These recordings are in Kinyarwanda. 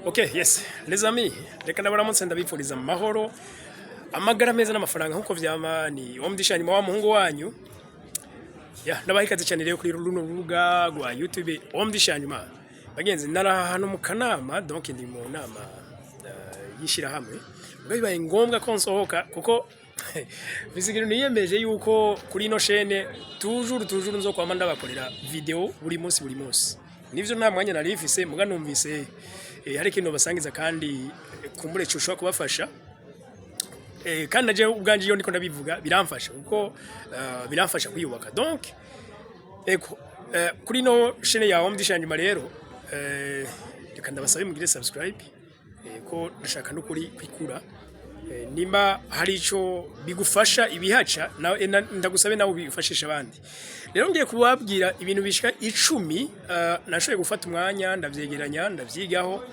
Okay, yes. Les amis, reka ndabaramutse ndabifuriza amahoro, amagara meza n'amafaranga nkuko vyama ni omdishani wa muhungu wanyu. Ya, nabahikaze cyane rero kuri runo rubuga rwa YouTube omdishani ma. Bagenzi nara hano mu kanama, donc ndi mu nama yishira hamwe. Bibaye ngombwa ko nsohoka kuko bisigiro niyemeje yuko kuri ino chaîne toujours nzo kwama ndabakorera video buri munsi. Nivyo nta mwanya narifise muga numvise hari ikintu basangiza kandi kumbure cyo kubafasha kandi naje ubwanje iyo ndiko ndabivuga biramfasha kuko biramfasha kwiyubaka. Donc kuri no chaîne ya omdishanyuma rero reka ndabasabe mugire subscribe ko ndashaka no kuri kwikura nimba hari ico bigufasha ibihaca ndagusabe nawe bifashisha abandi. Rero ngiye kubabwira ibintu bishika 10 nashoye gufata umwanya ndavyegeranya ndavyigaho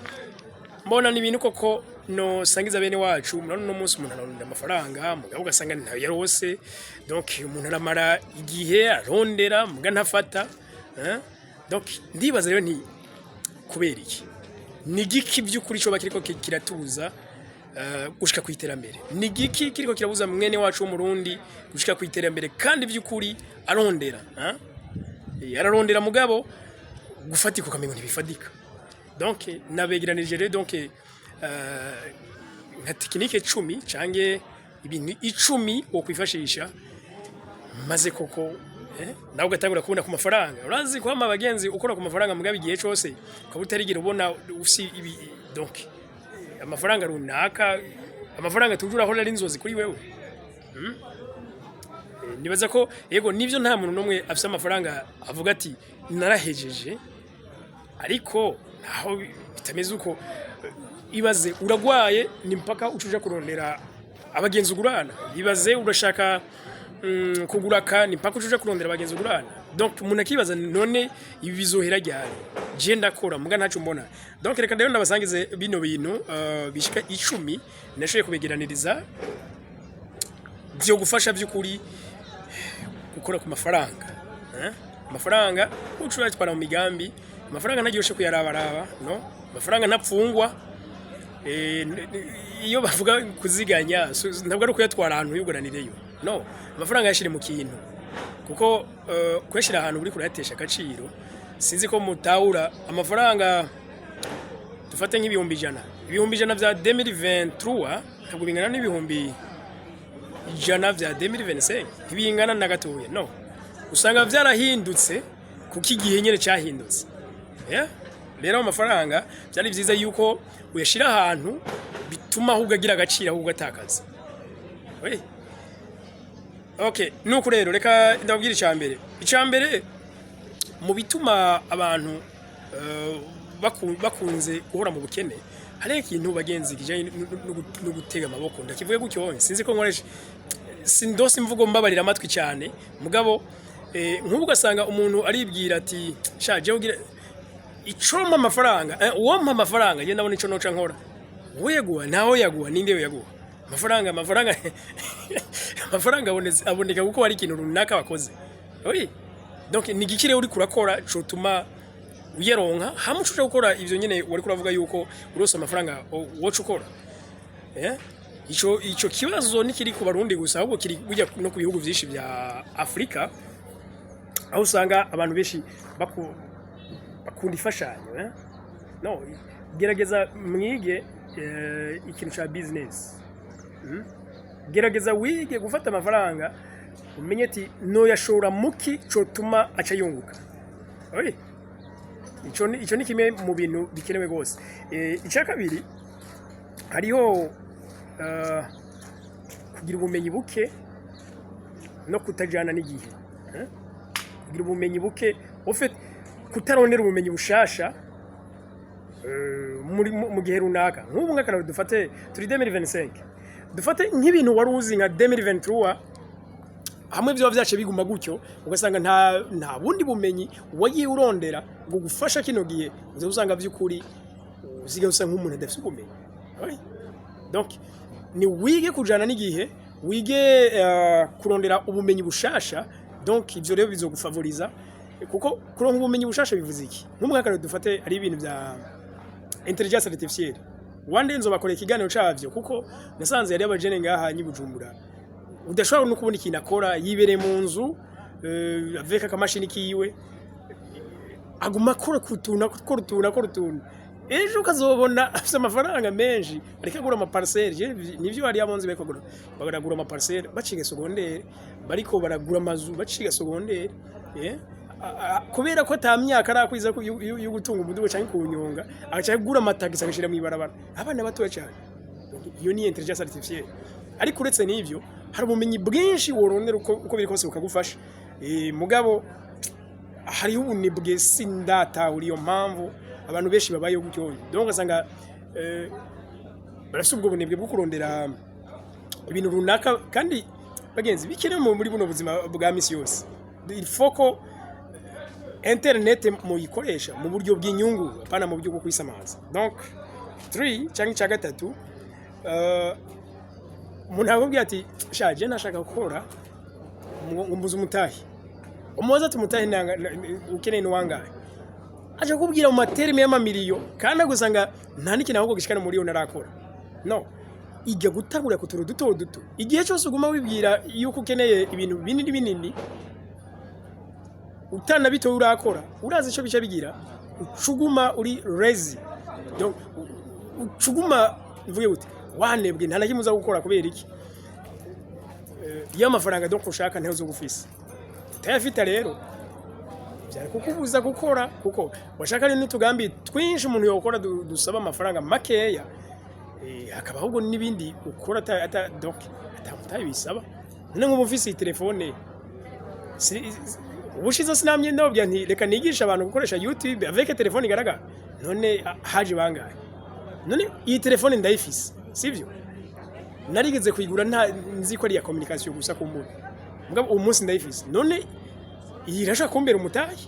mbona ni ibintu koko no sangiza bene wacu murano no munsi umuntu aronda amafaranga mugabo ugasanga ntayo yarose. Donc umuntu aramara igihe arondera muga ntafata donc ndibaza rero nti kubera iki ni giki by'ukuri cyo bakiriko kiratuza gushika kwiterambere ni giki kiriko kirabuza mwene wacu wo Murundi gushika kwiterambere kandi by'ukuri arondera yararondera mugabo gufatika ukamengo ntibifadika. Donc nabegeranije rero donc nka tekinike 10 cange ibintu 10 wo kwifashisha maze koko nawe ugatangura kubona ku mafaranga. Urazi ko abagenzi ukora ku mafaranga mugabo igihe cyose ko utarigira ubona usi ibi. Donc amafaranga runaka amafaranga tujura aho ari inzozi kuri wewe. Nibaza ko yego nivyo nta muntu nomwe afise amafaranga avuga ati narahejeje ariko naho bitameze uko. Ibaze uragwaye ni mpaka ucuja kurondera abagenzi ugurana. Ibaze urashaka kuguraka ni mpaka ucuja kurondera abagenzi ugurana. Donc umuntu akibaza none ibi bizohera ryari je ndakora muga ntacu mbona. Donc reka rero ndabasangize bino bintu bishika 10 nashoye kubegeraniriza byo gufasha by'ukuri gukora ku mafaranga. Amafaranga ucuye twara mu migambi, amafaranga ntagiyoshe kuyarabaraba no, amafaranga ntapfungwa. Iyo bavuga kuziganya ntabwo ari kuyatwara ahantu yuguraniriyo no, amafaranga yashire mu kintu kuko kweshira ahantu uri kurayatesha agaciro. Sinzi ko mutahura amafaranga dufate nk'ibihumbi 100 vya 2023 ntabwo bingana n'ibihumbi 100 vya 2025 ntibingana na gatoya no. Usanga vyarahindutse kuko igihe nyene cyahindutse. Rero amafaranga byari byiza yuko uyashira ahantu bituma ahubwo agira agaciro ahubwo atakaza. Okay, nuko rero reka ndabwira icambere mu bituma abantu bakunze guhora mu bukene hari ikintu bagenzi kijanye no gutega amaboko. Ndakivuye gutyo sinzi ko nkoresha sindose imvugo mbabarira amatwi cyane mugabo nk'ubwo ugasanga umuntu aribwira ati shaje ugira icoma amafaranga uwompa amafaranga je ndabona ico noca nkora weguwa naho yaguwa ninde yo yaguwa amafaranga amafaranga aboneka kuko hari ikintu runaka bakoze. Donc ni gikire uri kurakora cyo tuma uyeronka hamushuje gukora ivyo nyene wari kuravuga yuko urose amafaranga wocu ukora. Ico kibazo nikiri ku Barundi gusa ahubwo kiri bujya no ku bihugu byinshi bya Afrika aho usanga abantu beshi bakunda ifashanyo. No, gerageza mwige ikintu cha business. Gerageza wige gufata amafaranga umenye ati no yashora muki cyo tuma aca yunguka. Ico ni kimwe mu bintu bikenewe gose. Icya kabiri hariho kugira ubumenyi buke no kutajana n'igihe. Kugira ubumenyi buke ofet kutarondera ubumenyi bushasha mu gihe runaka. Nk'ubu ngakana dufate turi 2025 dufate nk'ibintu wari uzi nka 2023 hamwe byo byace biguma gutyo ugasanga nta bundi bumenyi wagiye urondera ngo gufasha kino gihe uzusanga by'ukuri uziga usanga nk'umuntu adafite ubumenyi. Donc ni wige kujana n'igihe wige kurondera ubumenyi bushasha. Donc ivyo rero bizogufavoriza kuko kuronka ubumenyi bushasha bivuze iki. Nk'umwaka dufate ari ibintu bya intelligence artificielle wande nzobakora ikiganiro cavyo kuko nasanze yari abajene ngaha nyibujumbura udashobora no kubona ikintu akora yibere mu nzu avec akamashini kiwe aguma akora kutuna ejo kazobona afite amafaranga menshi ariko agura ama parcelle nivyo ari yamonze bekagura bagagura ama parcelle baciga secondaire bariko baragura amazu baciga secondaire kubera ko atamyaka arakwiza yo gutunga umudugo cyangwa kunyonga agaca agura amatagisi agashira mu ibarabara abana batoya cyane iyo ni intelligence artificielle ariko uretse n'ivyo hari ubumenyi bwinshi worondera uko biri kose ukagufasha mugabo hari ubunebwe sindata uriyo mpamvu abantu benshi babayeho gutyo donc asanga barafite ubwo bunebwe bwo kurondera ibintu runaka kandi bagenzi bikenewe muri buno buzima bwa misi yose il faut ko internet muyikoresha mu buryo bw'inyungu apana mu buryo bwo kwisamaza donc 3 cyangwa cya gatatu umuntu akubwira ati shaje nashaka gukora umbuza umutahi umuza tumutahi ukeneye n'uwangaye aje kubwira mu materime y'amamiliyo kandi agusanga nta n'ikintu ahubwo gishikana muri yo narakora no ijya gutagura kuturu duto igihe cyose uguma wibwira yuko ukeneye ibintu binini utana bito urakora urazi ico bica bigira ucuguma uri lazy donc ucuguma mvuye uti wanebwe nta nakimuza gukora kubera iki iyo mafaranga donc ushaka ntazo gufisa tayafita rero byari kukubuza gukora kuko washaka ni tugambi twinshi umuntu yokora dusaba amafaranga makeya hakaba ahubwo nibindi ukora ata donc atamutaye bisaba none nk'umufisi telefone ubushize sinamye ndabya nti reka nigisha abantu gukoresha YouTube avec telefone igaragara none haje bangaye none iyi telefone ndayifise sivyo narigeze kuyigura nzi ko ari ya communication gusa kumbura mugabo umunsi ndayifise none irasha kumbera umutayi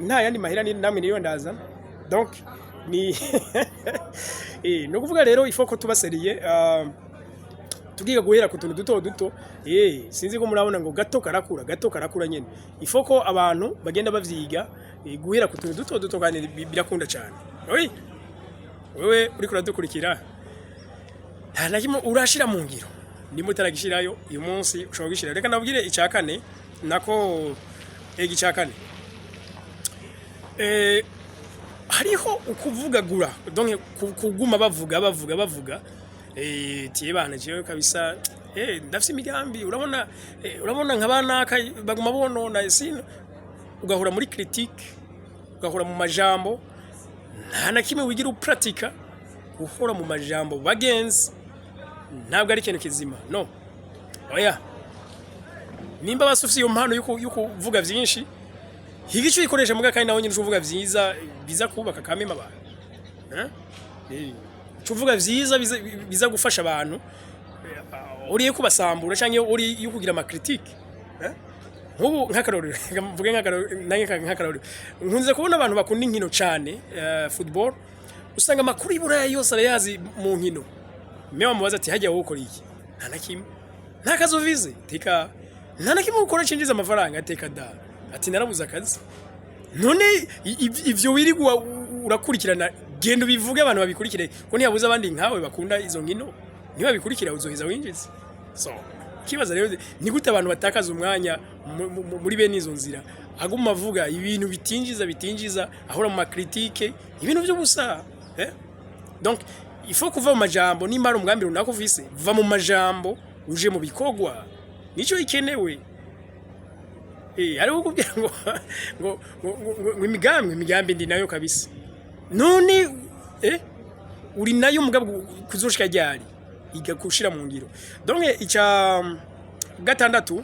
nta yandi mahera ni namwe niyo ndaza donc ni no kuvuga rero ifoko tubaseriye tugiga guhera ku tuntu duto sinzi ko murabona ngo gato karakura nyene ifoko abantu bagenda bavyiga guhera ku tuntu duto kandi birakunda cyane wewe uri kuradukurikira nta nakimo urashira mu ngiro ndimo utaragishirayo uyu munsi ushobora gishira reka nabwire icakane nako icakane hariho ukuvugagura donc kuguma bavuga tiye bana jewe kabisa ndafise imigambi urabona nk'abana baguma bonona sino ugahura muri critique ugahura mu majambo nta nakimwe wigira upratika uhora mu majambo bagenzi ntabwo ari ikintu kizima no oya nimba basufise iyo mpano yuko vuga vyinshi higico ikoresha muga kandi naho nyine uvuga biza kubaka kamema abantu uvuga biza gufasha abantu uriye kubasambura canke uri yukugira ama critique nk'ubu nk'akarorero mvuge nk'akarorero nkunze kubona abantu bakunda inkino cyane football usanga amakuru y'Iburaya yose arayazi mu nkino mewa mubaza ati hajya wukora iki nta nakimwe nta kazo vize tika nta nakimwe ukora cinjiza amafaranga ateka da ati narabuza akazi none ivyo wirigwa urakurikirana gendo bivuge abantu babikurikire ko ntiyabuza abandi nkawe bakunda izo nkino niba bikurikira uzoheza winjiza so kibaza rero ni gute abantu batakaza umwanya muri bene izo nzira aguma avuga ibintu bitinjiza ahora mu critique ibintu byo gusa donc il faut kuva mu majambo ni mara umugambi runako ufise va mu majambo uje mu bikogwa nico ikenewe ari ukubwira ngo imigambi ndi nayo kabisa none uri nayo mugabo kuzoshika ryari igakushira mu ngiro donc ica gatandatu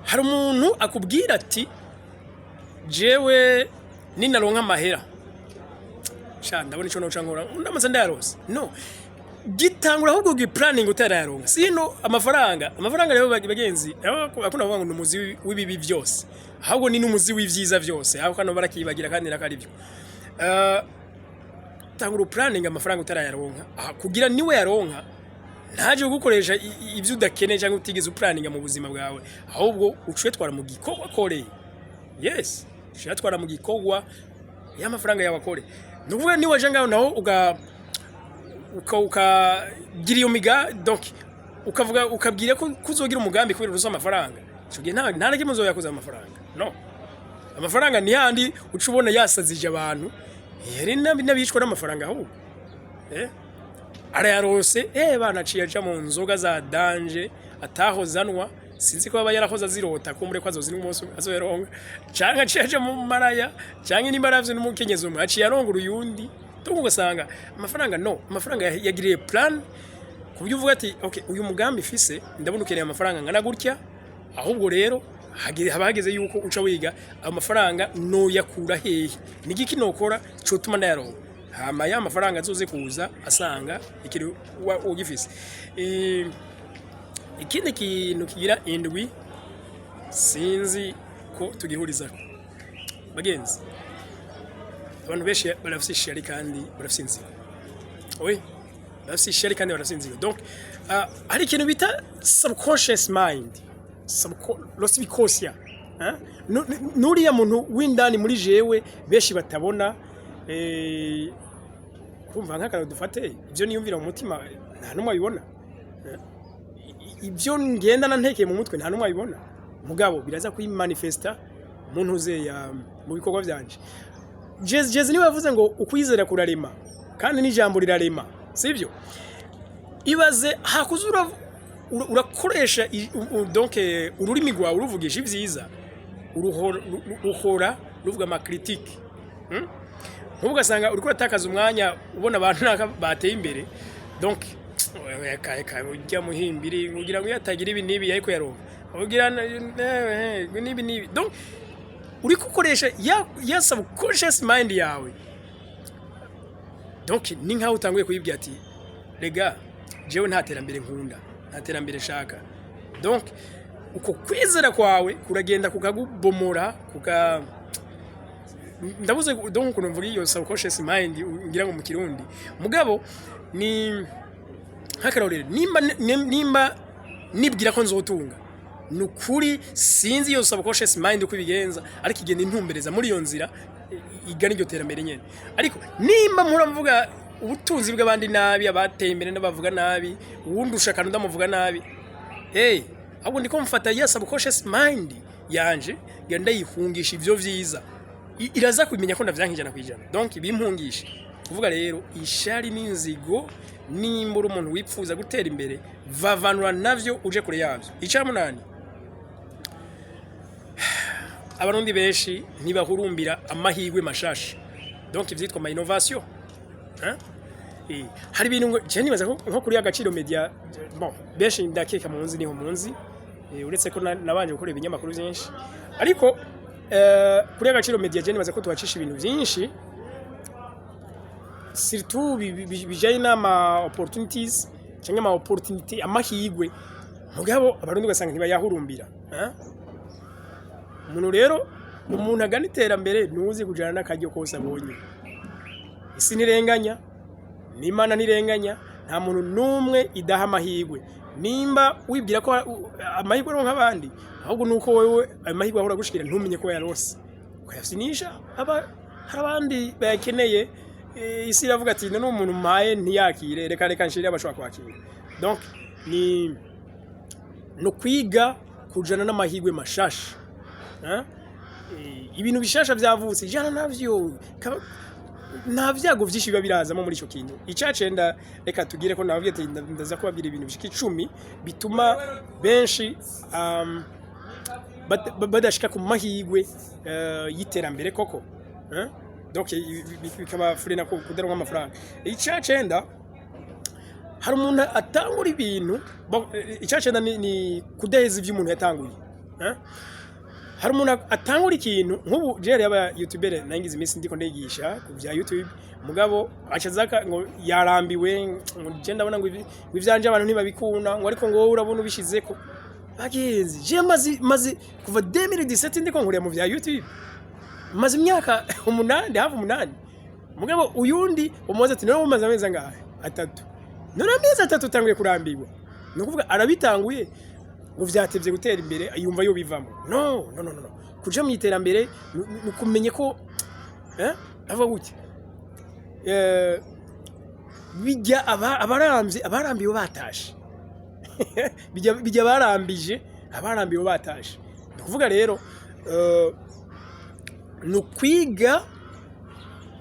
hari umuntu akubwira ati jewe ninaronka amahera sha ndabona ico no cankora ndamaze ndayarose no gitangura ahubwo planning utarayaronka sino amafaranga rero bagenzi akuna kuvuga ngo numuzi w'ibibi byose ahubwo ni numuzi w'ivyiza byose aho kano barakibagira kandi nakari byo tangura planning amafaranga utarayaronka kugira niwe yaronka ntaje gukoresha ivyo udakeneye cyangwa utigeze planning mu buzima bwawe ahubwo ucuye twara mu gikogwa koreye yes ucuye twara mu gikogwa y'amafaranga yawe akore nuvuga ni waje ngaho naho ukagira iyo miga donc ukavuga ukabwira ko kuzogira umugambi kubera uruso amafaranga cyo gihe nta nake muzoyakoza amafaranga no amafaranga ni handi ucubona yasazije abantu yari nabicwa n'amafaranga ahubwo arayarose banaciye aja mu nzoga za danje atahozanwa sinzi ko baba yarahoza azirota kumbure ko azozina umunsi azoyeronga canke aciye mu maraya canke nimbaravye n'umukenyezi umwe aciye aronga uruyundi tungo ugasanga amafaranga yagiriye plan kubyo uvuga ati okay uyu mugambi fise ndabona ukeneye amafaranga ngana gutya ahubwo rero habageze yuko uca wiga amafaranga no yakura hehe nigiki nokora cyo tuma ndayaronga hama ya mafaranga azoze kuza asanga ikiri ugifise ikindi kintu kigira indwi sinzi ko tugihuriza bagenzi abantu benshi barafise ishari kandi barafise inzira barafise ishari kandi barafise inzira donc hari ikintu bita subconscious mind subconscious nuriya muntu windani muri jewe benshi batabona kumva nk'akaro dufate ibyo niyumvira mu mutima nta numwe abibona ibyo ngendana ntekeye mu mutwe nta numwe abibona mugabo biraza kuyimanifesta umuntu uzeya mu bikorwa byanje Jez niwe yavuze ngo ukwizera kurarema kandi n'ijambo rirarema sivyo ibaze hakuzura urakoresha donc ururimi rwawe uruvugisha ivyiza uruhora ruvuga ama critique ntugasanga uriko atakaza umwanya ubona abantu bateye imbere donc ujya muhimbiri ugira ngo yatagira ibi nibi ariko yaronka ugira nibi donc uri kukoresha ya subconscious mind yawe donc ni nkaho utanguye kuyibwira ati rega jewe nta terambere nkunda nta terambere shaka donc uko kwizera kwawe kuragenda kukagubomora ndabuze donc kuno mvuga iyo subconscious mind ngira ngo mu kirundi mugabo ni hakarorere nimba nibwira ko nzotunga nukuri sinzi iyo subconscious mind uko bigenza ariko igenda intumbereza muri iyo nzira igana iryo terambere nyene ariko nimba mvuga ubutunzi bw'abandi nabi abateye imbere n'abavuga nabi uwundi ushaka ndamuvuga nabi ahubwo ndiko mfata ya subconscious mind yanje genda yihungisha ivyo vyiza iraza kumenya ko ndavyankijana kwijana donc bimpungisha kuvuga rero ishari n'inzigo nimbura umuntu wipfuza gutera imbere vavanura navyo uje kure yavyo icamunani abarundi benshi ntibahurumbira amahirwe mashasha donc ivyitwa ma innovation hari ibintu ngo je nibaza nko kuri Agaciro Media bon benshi ndakeka munzi niho munzi uretse ko nabanje gukora ibinyamakuru byinshi ariko kuri Agaciro Media je nibaza ko tubacisha ibintu byinshi surtout bijanye n'ama opportunities cyangwa ama opportunity amahirwe mugabo abarundi gasanga ntibayahurumbira umuntu rero umuntu agana iterambere nuzi kujana n'akajyo kose abonye isi nirenganya n'Imana nirenganya nta muntu numwe idaha amahirwe nimba wibwira ko amahirwe ronka abandi ahubwo nuko wewe amahirwe ahora gushikira ntumenye ko yarose ukayasinisha abandi bakeneye isi iravuga ati no umuntu mpaye ntiyakire reka nshirira abashaka kwakira donc ni no kwiga kujana n'amahirwe mashasha ibintu bishasha byavutse jana navyo nta vyago vyinshi biba birazamo muri ico kintu icacenda reka tugire ko nabavye ati ndaza kubabwira ibintu bishika 10 bituma benshi badashika ku mahirwe yiterambere koko donc bikaba frena ko kudaronka amafaranga icacenda hari umuntu atangura ibintu icacenda ni kudaheza ivyo umuntu yatanguye hari umuntu atangura ikintu nk'ubu jere yaba YouTuber nangize iminsi ndiko ndigisha ku bya YouTube mugabo acazaka ngo yarambiwe ngo genda abona ngo ivyanje abantu ntibabikuna ngo ariko ngo urabona ubishize ko bagenzi je mazi kuva 2017 ndiko nkuriya mu bya YouTube mazi imyaka 8 hafi 8 mugabo uyundi umuze ati none umaze amezi angahe 3 none amezi 3 tanguye kurambirwa no kuvuga arabitanguye ngo vyatevye gutera imbere yumva yo bivamo no kuja mu iterambere nukumenye ko ava gute bijya abarambiwe batashe bijya barambije abarambiwe batashe ni kuvuga rero no kwiga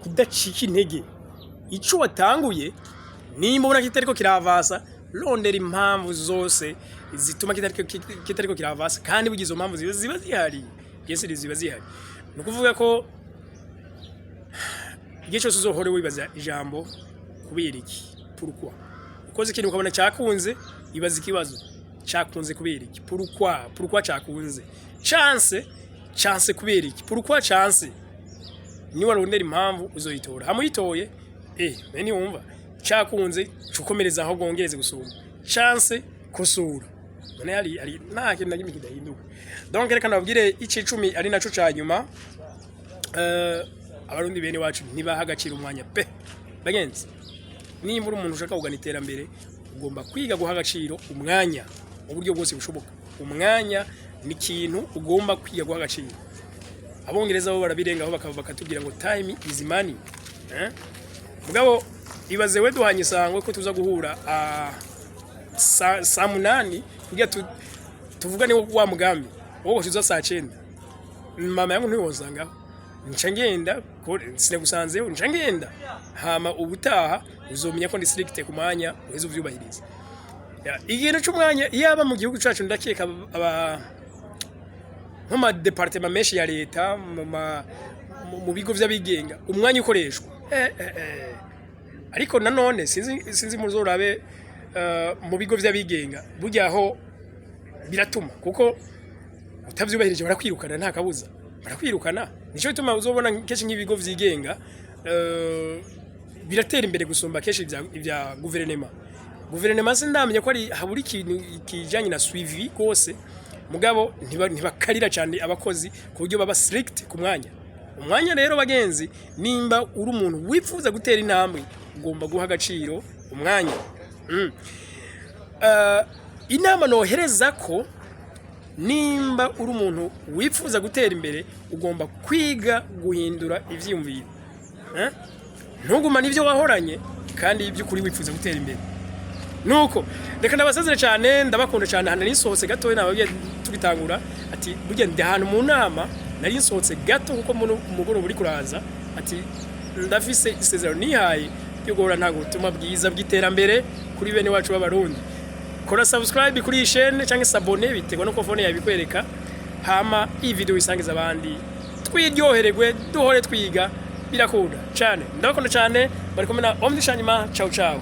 kudacika intege ico watanguye nimba ubona kitariko kiravasa rondera impamvu zose zituma kitariko kiravasa kandi bugize impamvu ziba zihari yese ziba zihari no kuvuga ko igihe cyose uzohore wibaza ijambo kubera iki pourquoi ukoze ikintu ukabona cyakunze ibaza ikibazo cyakunze kubera iki pourquoi cyakunze chance kubera iki pourquoi chance ni warondera impamvu uzoyitora hamuyitoye bene wumva cyakunze cukomereza aho gongereze gusuma chance kusura none ari nta kintu nagimwe kidahinduka donc reka nabwire ici 10 ari naco cyanyuma abarundi bene wacu nibaha agaciro umwanya pe bagenzi nimba uri umuntu ushaka kugana iterambere ugomba kwiga guha agaciro umwanya mu buryo bwose bushoboka umwanya ni ikintu ugomba kwiga guha agaciro abongereza bo barabirengaho bakatubwira ngo time is money mugabo ibaze we duhanye sangwe ko tuza guhura saa 8 kugira tuvugane wa mugambi wowe tuza saa 9 mama yangu ntiwozanga ncangenda ko sinagusanzeho ncangenda hama ubutaha uzomenya ko ndi strict ku mwanya uhezo vyubahiriza ikintu cy'umwanya yaba mu gihugu cyacu ndakeka nk'ama departement menshi ya leta mu bigo vy'abigenga umwanya ukoreshwa ariko nanone sinzi muzorabe mu bigo vy'abigenga buryaho biratuma kuko utavyubahirije barakwirukana nta kabuza barakwirukana nico bituma uzobona keshi nk'ibigo vyigenga biratera imbere gusumba keshi ivya guverinema sindamenya ko ari haburi ikintu kijanye na suivi kose mugabo ntibakarira cyane abakozi ku buryo baba strict ku umwanya rero bagenzi nimba uri umuntu wifuza gutera intambwe ugomba guha agaciro umwanya inama nohereza ko nimba uri umuntu wifuza gutera imbere ugomba kwiga guhindura ivyiyumviro ntugumane ivyo wahoranye kandi iby'ukuri wifuza gutera imbere nuko reka ndabasazire cyane ndabakunda cyane hano nisohotse gato nawe tugitangura ati burya ndi ahantu mu nama nari nsohotse gato kuko umugoro buri kuraza ati ndafise isezerano nihaye yo guhora ntago utuma bwiza bw'iterambere kuri bene wacu b'abarundi kora subscribe kuri iyi chaîne cyangwa s'abonner biterwa nuko phone yabikwereka hama iyi video isangiza abandi twiryohererwe duhore twiga birakunda cyane ndabakunda cyane bari kumena omdishanyima ciao ciao